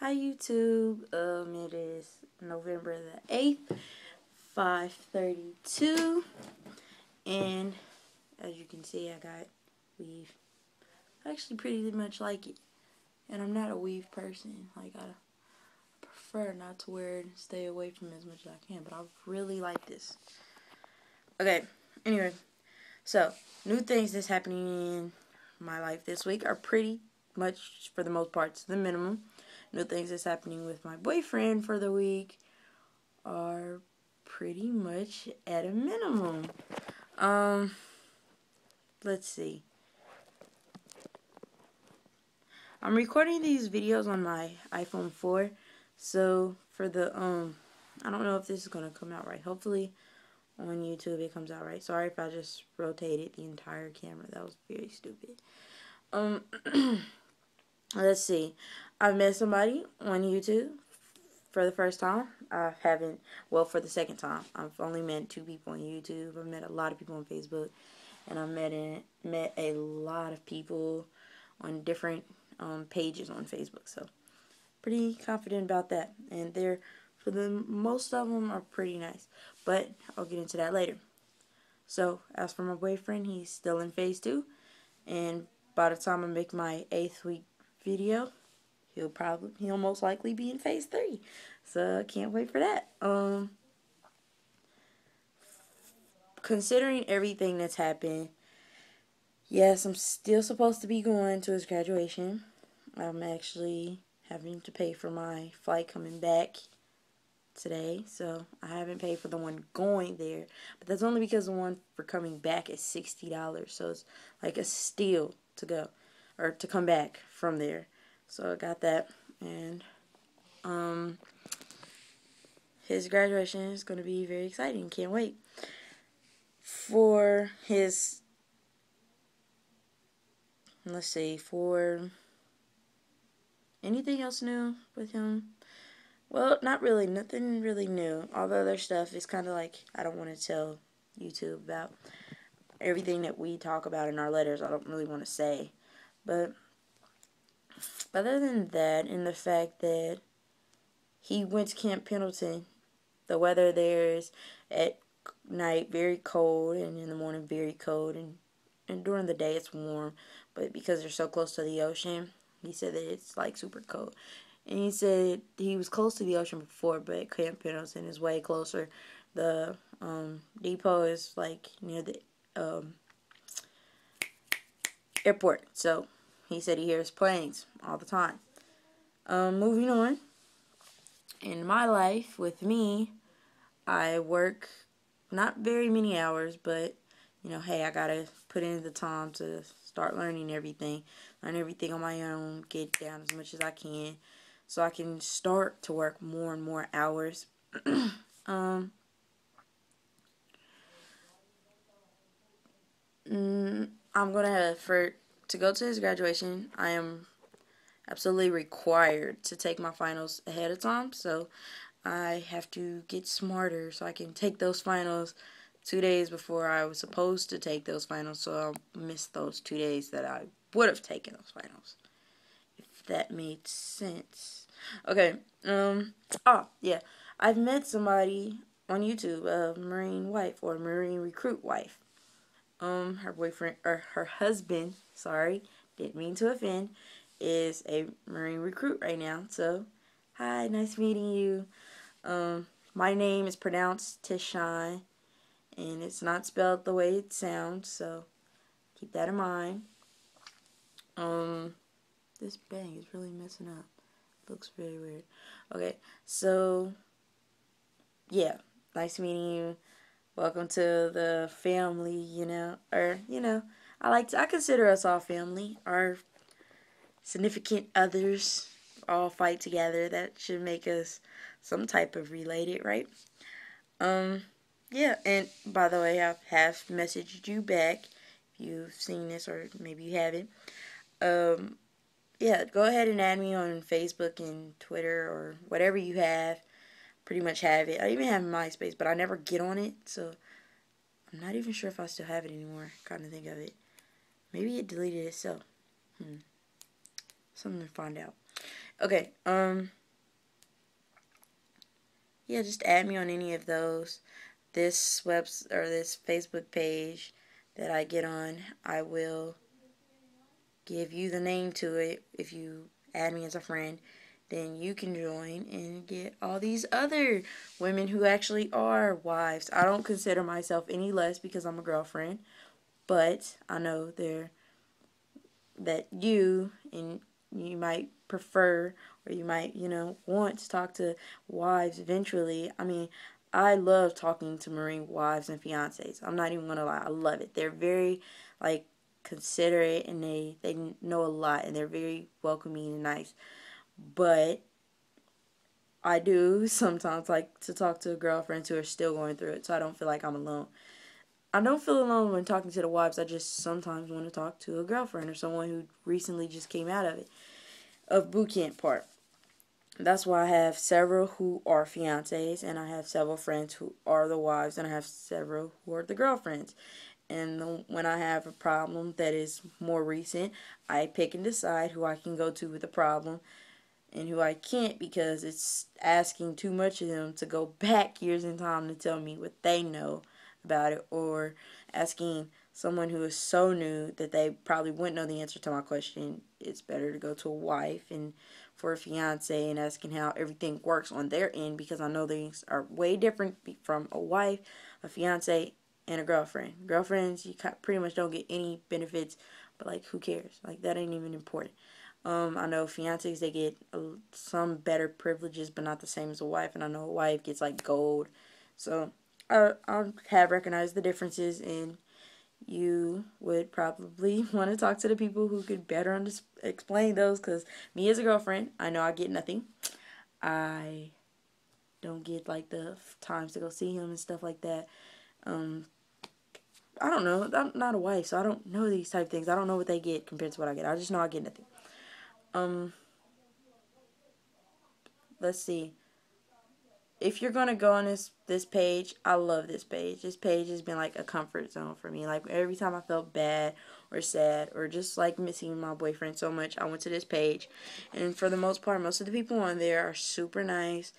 Hi YouTube. It is November the 8th, 5:32, and as you can see, I got weave. I actually pretty much like it, and I'm not a weave person. Like, I prefer not to wear it and stay away from it as much as I can, but I really like this. Okay, anyway, so new things that's happening in my life this week are pretty much, for the most part, to the minimum. New things that's happening with my boyfriend for the week are pretty much at a minimum. Let's see. I'm recording these videos on my iPhone 4, so for the, I don't know if this is going to come out right. Hopefully on YouTube it comes out right. Sorry if I just rotated the entire camera. That was very stupid. Let's see. I've met somebody on YouTube for the first time. I haven't, well, for the second time. I've only met 2 people on YouTube. I've met a lot of people on Facebook, and I've met a lot of people on different pages on Facebook. So pretty confident about that. And they're, for the most of them, are pretty nice. But I'll get into that later. So as for my boyfriend, he's still in phase 2, and by the time I make my 8th week video, he'll most likely be in phase 3. So I can't wait for that. Considering everything that's happened, yes, I'm still supposed to be going to his graduation. I'm actually having to pay for my flight coming back today, so I haven't paid for the one going there, but that's only because the one for coming back is $60, so it's like a steal to go, or to come back from there. So I got that, and his graduation is going to be very exciting. Can't wait. For his, let's see, for anything else new with him? Well, not really. Nothing really new. All the other stuff is kind of like, I don't want to tell YouTube about everything that we talk about in our letters. I don't really want to say. But other than that, and the fact that he went to Camp Pendleton, the weather there is at night very cold, and in the morning very cold, and during the day it's warm. But because they're so close to the ocean, he said that it's like super cold. And he said he was close to the ocean before, but Camp Pendleton is way closer. The depot is like near the airport, so he said he hears planes all the time. Moving on. In my life, with me, I work not very many hours, but, you know, hey, I gotta put in the time to start learn everything on my own, get down as much as I can, so I can start to work more and more hours. I'm gonna, to go to his graduation, I am absolutely required to take my finals ahead of time, so I have to get smarter so I can take those finals 2 days before I was supposed to take those finals, so I'll miss those 2 days that I would have taken those finals, if that made sense. Okay, yeah, I've met somebody on YouTube, a Marine wife, or Marine recruit wife. Her boyfriend, or her husband, sorry, didn't mean to offend, is a Marine recruit right now. So, hi, nice meeting you. My name is pronounced Tishan, and it's not spelled the way it sounds, so keep that in mind. This bang is really messing up. Looks very weird. Okay, so, yeah, nice meeting you. Welcome to the family, I consider us all family. Our significant others all fight together. That should make us some type of related, right? Yeah, and by the way, I have messaged you back if you've seen this, or maybe you haven't. Yeah, go ahead and add me on Facebook and Twitter, or whatever you have. Pretty much have it. I even have MySpace, but I never get on it, so I'm not even sure if I still have it anymore. Kind of think of it. Maybe it deleted itself. Something to find out. Okay, yeah, just add me on any of those. This this Facebook page that I get on, I will give you the name to it. If you add me as a friend, then you can join and get all these other women who actually are wives. I don't consider myself any less because I'm a girlfriend, but I know that you might prefer, or you might, want to talk to wives eventually. I mean, I love talking to Marine wives and fiancés. I'm not even gonna lie, I love it. They're very like considerate, and they know a lot, and they're very welcoming and nice. But I do sometimes like to talk to girlfriends who are still going through it, so I don't feel like I'm alone. I don't feel alone when talking to the wives. I just sometimes want to talk to a girlfriend or someone who recently just came out of boot camp part. That's why I have several who are fiancés, and I have several friends who are the wives, and I have several who are the girlfriends. And when I have a problem that is more recent, I pick and decide who I can go to with the problem and who I can't, because it's asking too much of them to go back years in time to tell me what they know about it, or asking someone who is so new that they probably wouldn't know the answer to my question. It's better to go to a wife and for a fiance and asking how everything works on their end, because I know things are way different from a wife, a fiance, and a girlfriend. Girlfriends, you pretty much don't get any benefits, but like, who cares? Like, that ain't even important. I know fiancés, they get some better privileges, but not the same as a wife. And I know a wife gets like gold. So I have recognized the differences, and you would probably want to talk to the people who could better explain those. Because me as a girlfriend, I know I get nothing. I don't get like the times to go see him and stuff like that. I don't know. I'm not a wife, so I don't know these type of things. I don't know what they get compared to what I get. I just know I get nothing. Let's see. If you're gonna go on this page, I love this page. This page has been like a comfort zone for me. Like, every time I felt bad or sad or just like missing my boyfriend so much, I went to this page. And for the most part, most of the people on there are super nice,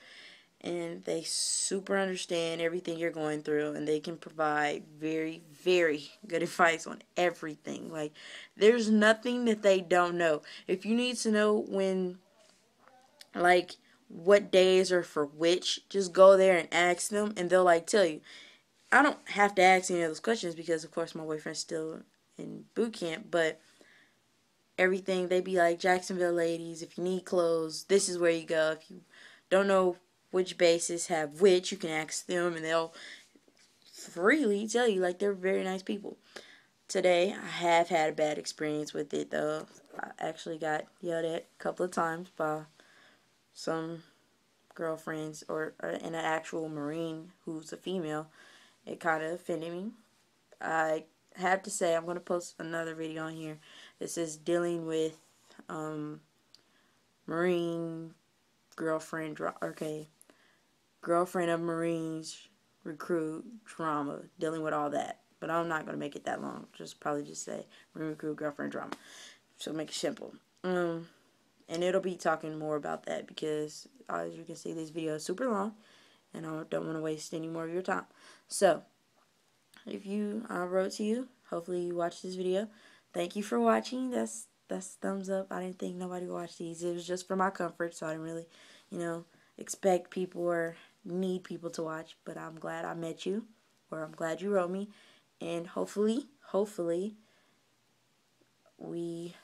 and they super understand everything you're going through, and they can provide very, very good advice on everything. Like, there's nothing that they don't know. If you need to know when, like, what days are for which, just go there and ask them, and they'll like tell you. I don't have to ask any of those questions because, of course, my boyfriend's still in boot camp, but everything, they be like, Jacksonville ladies, if you need clothes, this is where you go. If you don't know which bases have which, you can ask them, and they'll freely tell you. Like, they're very nice people. Today, I have had a bad experience with it, though. I actually got yelled at a couple of times by some girlfriends, or an actual Marine who's a female. It kind of offended me. I have to say, I'm going to post another video on here. This is dealing with Marine girlfriend girlfriend of Marines recruit drama, dealing with all that. But I'm not going to make it that long. Probably just say Marine recruit girlfriend drama. So make it simple. And it'll be talking more about that because, as you can see, this video is super long, and I don't want to waste any more of your time. So, if I wrote to you, hopefully you watched this video. Thank you for watching. That's thumbs up. I didn't think nobody would watch these. It was just for my comfort, so I didn't really, expect people or need people to watch. But I'm glad I met you, or I'm glad you wrote me, and hopefully, we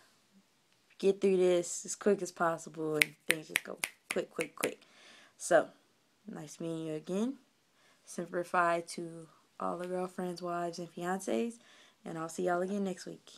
get through this as quick as possible, and things just go quick. So, nice meeting you again. Semper Fi to all the girlfriends, wives, and fiancés, and I'll see y'all again next week.